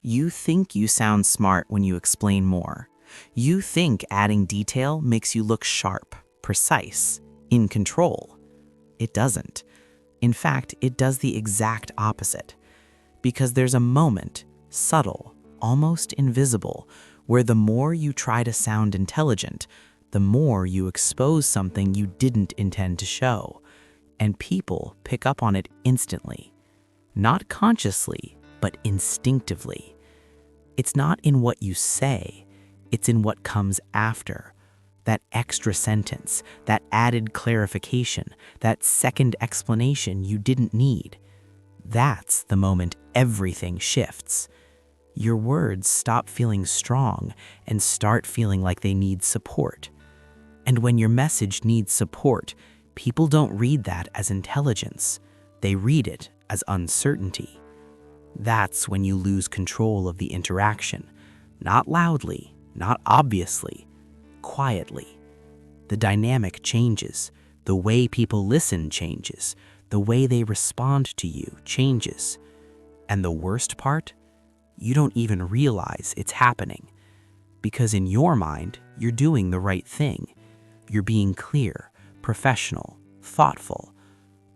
You think you sound smart when you explain more. You think adding detail makes you look sharp, precise, in control. It doesn't. In fact, it does the exact opposite. Because there's a moment, subtle, almost invisible, where the more you try to sound intelligent, the more you expose something you didn't intend to show. And people pick up on it instantly. Not consciously, but instinctively. It's not in what you say, it's in what comes after. That extra sentence, that added clarification, that second explanation you didn't need. That's the moment everything shifts. Your words stop feeling strong and start feeling like they need support. And when your message needs support, people don't read that as intelligence. They read it as uncertainty. That's when you lose control of the interaction. Not loudly, not obviously, quietly. The dynamic changes. The way people listen changes. The way they respond to you changes. And the worst part? You don't even realize it's happening. Because in your mind, you're doing the right thing. You're being clear, professional, thoughtful.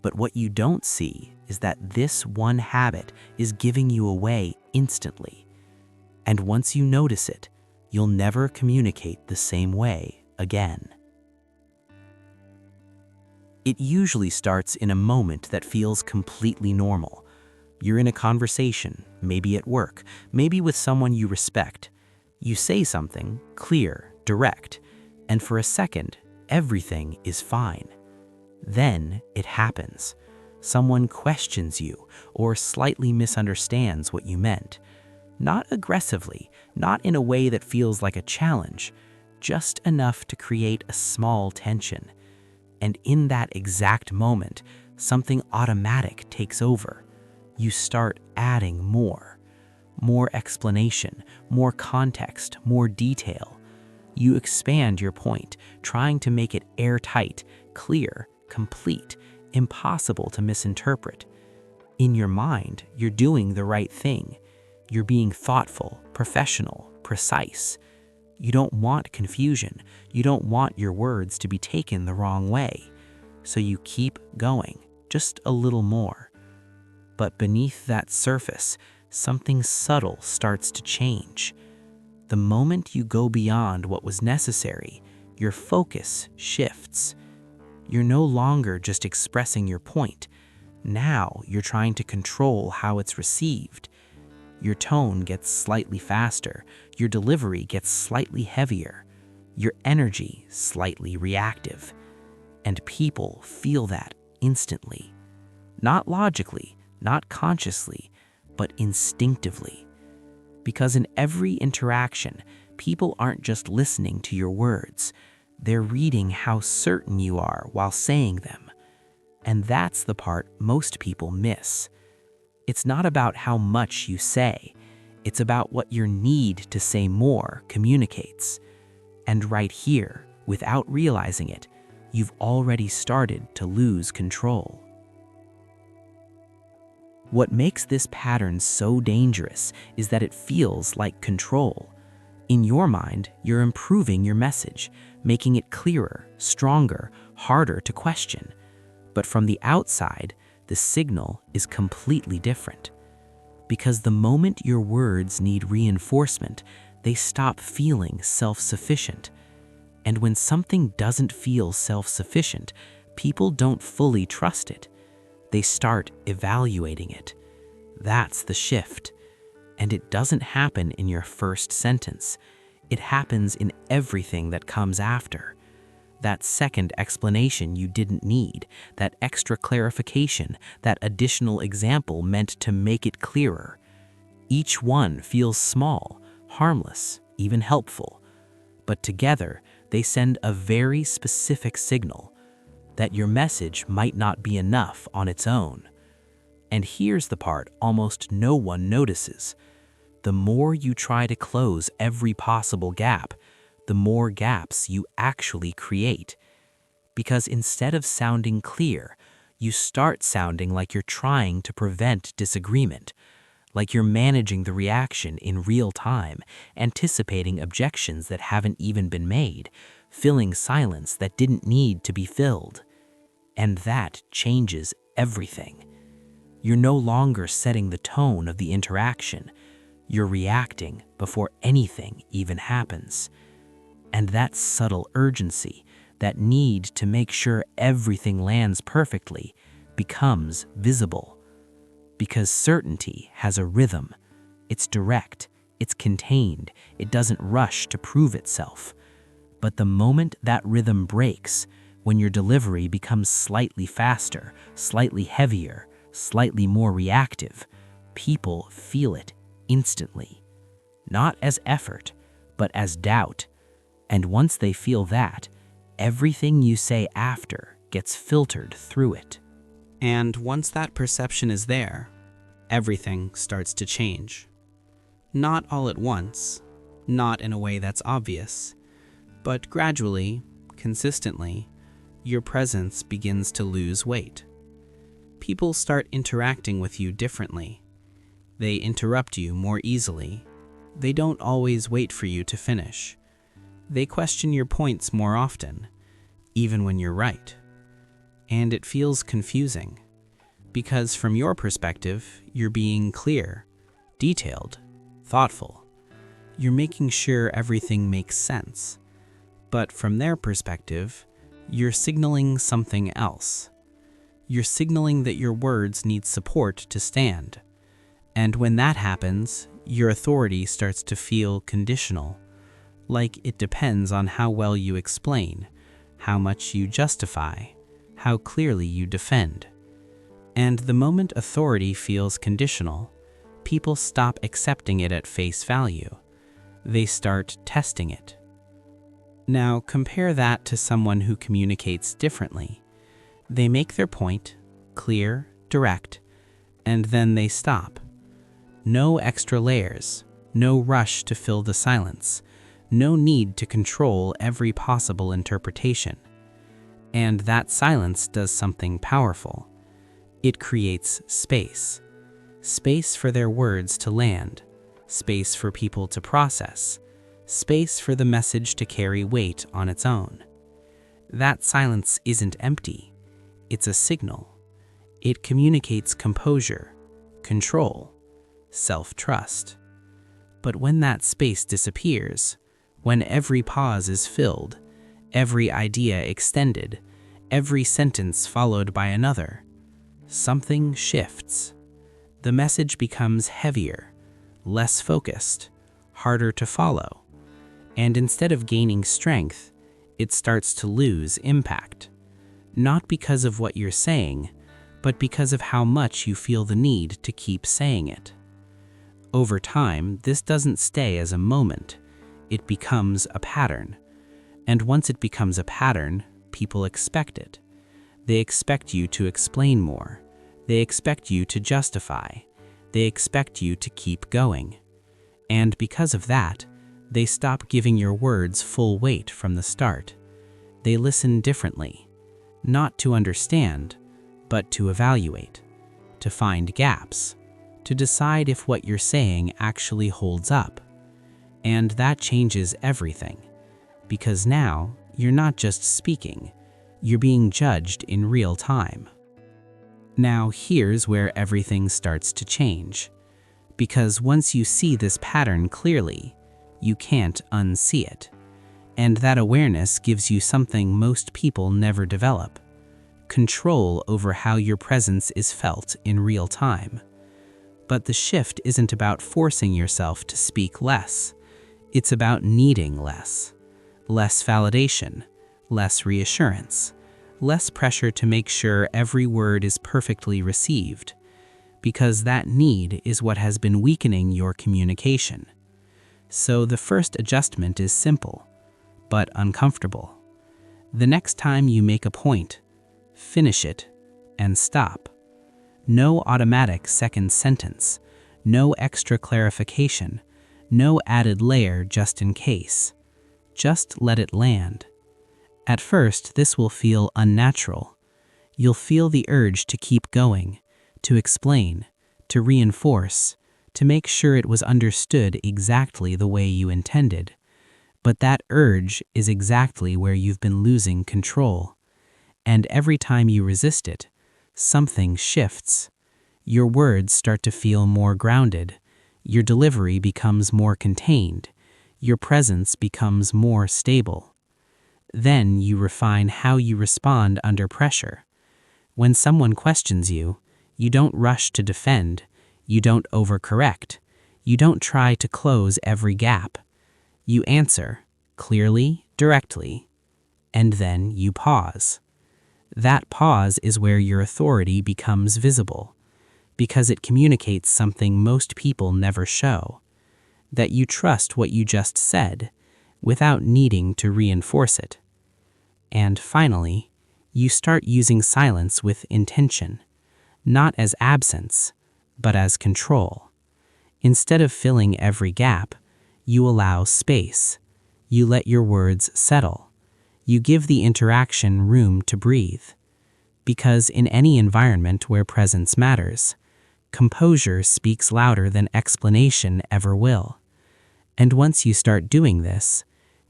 But what you don't see is that this one habit is giving you away instantly. And once you notice it, you'll never communicate the same way again. It usually starts in a moment that feels completely normal. You're in a conversation, maybe at work, maybe with someone you respect. You say something clear, direct, and for a second, everything is fine. Then it happens. Someone questions you or slightly misunderstands what you meant. Not aggressively, not in a way that feels like a challenge, just enough to create a small tension. And in that exact moment, something automatic takes over. You start adding more. More explanation, more context, more detail. You expand your point, trying to make it airtight, clear, complete, impossible to misinterpret. In your mind, you're doing the right thing. You're being thoughtful, professional, precise. You don't want confusion. You don't want your words to be taken the wrong way. So you keep going, just a little more. But beneath that surface, something subtle starts to change. The moment you go beyond what was necessary, your focus shifts. You're no longer just expressing your point. Now you're trying to control how it's received. Your tone gets slightly faster, your delivery gets slightly heavier, your energy slightly reactive. And people feel that instantly. Not logically, not consciously, but instinctively. Because in every interaction, people aren't just listening to your words. They're reading how certain you are while saying them. And that's the part most people miss. It's not about how much you say. It's about what your need to say more communicates. And right here, without realizing it, you've already started to lose control. What makes this pattern so dangerous is that it feels like control. In your mind, you're improving your message, making it clearer, stronger, harder to question. But from the outside, the signal is completely different. Because the moment your words need reinforcement, they stop feeling self-sufficient. And when something doesn't feel self-sufficient, people don't fully trust it. They start evaluating it. That's the shift. And it doesn't happen in your first sentence. It happens in everything that comes after. That second explanation you didn't need, that extra clarification, that additional example meant to make it clearer. Each one feels small, harmless, even helpful. But together, they send a very specific signal that your message might not be enough on its own. And here's the part almost no one notices. The more you try to close every possible gap, the more gaps you actually create. Because instead of sounding clear, you start sounding like you're trying to prevent disagreement, like you're managing the reaction in real time, anticipating objections that haven't even been made, filling silence that didn't need to be filled. And that changes everything. You're no longer setting the tone of the interaction. You're reacting before anything even happens. And that subtle urgency, that need to make sure everything lands perfectly, becomes visible. Because certainty has a rhythm. It's direct, it's contained, it doesn't rush to prove itself. But the moment that rhythm breaks, when your delivery becomes slightly faster, slightly heavier, slightly more reactive, people feel it instantly. Not as effort, but as doubt. And once they feel that, everything you say after gets filtered through it. And once that perception is there, everything starts to change. Not all at once, not in a way that's obvious, but gradually, consistently, your presence begins to lose weight. People start interacting with you differently. They interrupt you more easily. They don't always wait for you to finish. They question your points more often, even when you're right. And it feels confusing, because from your perspective, you're being clear, detailed, thoughtful. You're making sure everything makes sense. But from their perspective, you're signaling something else. You're signaling that your words need support to stand. And when that happens, your authority starts to feel conditional, like it depends on how well you explain, how much you justify, how clearly you defend. And the moment authority feels conditional, people stop accepting it at face value. They start testing it. Now compare that to someone who communicates differently. They make their point, clear, direct, and then they stop. No extra layers, no rush to fill the silence, no need to control every possible interpretation. And that silence does something powerful. It creates space. Space for their words to land, space for people to process, space for the message to carry weight on its own. That silence isn't empty. It's a signal. It communicates composure, control, self-trust. But when that space disappears, when every pause is filled, every idea extended, every sentence followed by another, something shifts. The message becomes heavier, less focused, harder to follow. And instead of gaining strength, it starts to lose impact. Not because of what you're saying, but because of how much you feel the need to keep saying it. Over time, this doesn't stay as a moment. It becomes a pattern. And once it becomes a pattern, people expect it. They expect you to explain more. They expect you to justify. They expect you to keep going. And because of that, they stop giving your words full weight from the start. They listen differently. Not to understand, but to evaluate, to find gaps, to decide if what you're saying actually holds up. And that changes everything, because now you're not just speaking, you're being judged in real time. Now here's where everything starts to change, because once you see this pattern clearly, you can't unsee it. And that awareness gives you something most people never develop: control over how your presence is felt in real time. But the shift isn't about forcing yourself to speak less. It's about needing less. Less validation, less reassurance, less pressure to make sure every word is perfectly received, because that need is what has been weakening your communication. So the first adjustment is simple, but uncomfortable. The next time you make a point, finish it and stop. No automatic second sentence, no extra clarification, no added layer just in case. Just let it land. At first, this will feel unnatural. You'll feel the urge to keep going, to explain, to reinforce, to make sure it was understood exactly the way you intended. But that urge is exactly where you've been losing control. And every time you resist it, something shifts. Your words start to feel more grounded. Your delivery becomes more contained. Your presence becomes more stable. Then you refine how you respond under pressure. When someone questions you, you don't rush to defend. You don't overcorrect. You don't try to close every gap. You answer, clearly, directly, and then you pause. That pause is where your authority becomes visible, because it communicates something most people never show, that you trust what you just said without needing to reinforce it. And finally, you start using silence with intention, not as absence, but as control. Instead of filling every gap, you allow space. You let your words settle. You give the interaction room to breathe. Because in any environment where presence matters, composure speaks louder than explanation ever will. And once you start doing this,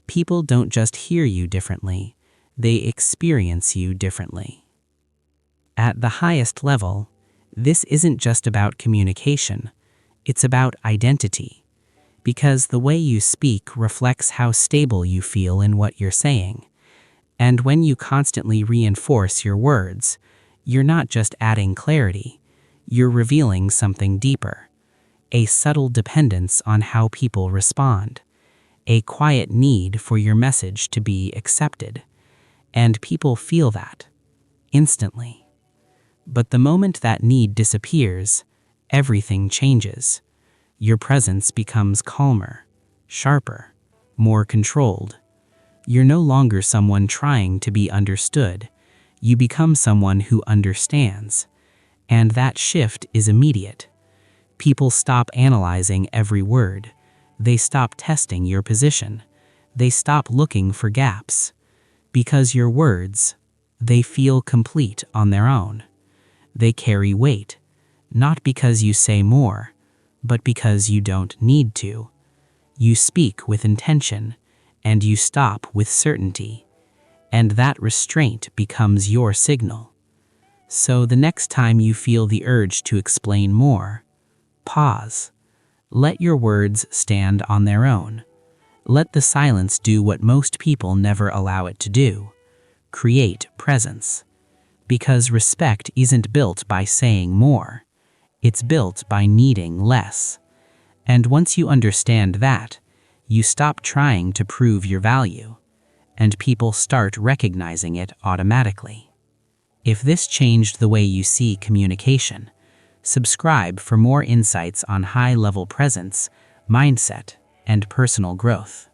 people don't just hear you differently, they experience you differently. At the highest level, this isn't just about communication, it's about identity. Because the way you speak reflects how stable you feel in what you're saying. And when you constantly reinforce your words, you're not just adding clarity, you're revealing something deeper. A subtle dependence on how people respond. A quiet need for your message to be accepted. And people feel that, instantly. But the moment that need disappears, everything changes. Your presence becomes calmer, sharper, more controlled. You're no longer someone trying to be understood. You become someone who understands. And that shift is immediate. People stop analyzing every word. They stop testing your position. They stop looking for gaps. Because your words, they feel complete on their own. They carry weight, not because you say more, but because you don't need to. You speak with intention, and you stop with certainty, and that restraint becomes your signal. So the next time you feel the urge to explain more, pause. Let your words stand on their own. Let the silence do what most people never allow it to do. Create presence. Because respect isn't built by saying more. It's built by needing less. And once you understand that, you stop trying to prove your value, and people start recognizing it automatically. If this changed the way you see communication, subscribe for more insights on high-level presence, mindset, and personal growth.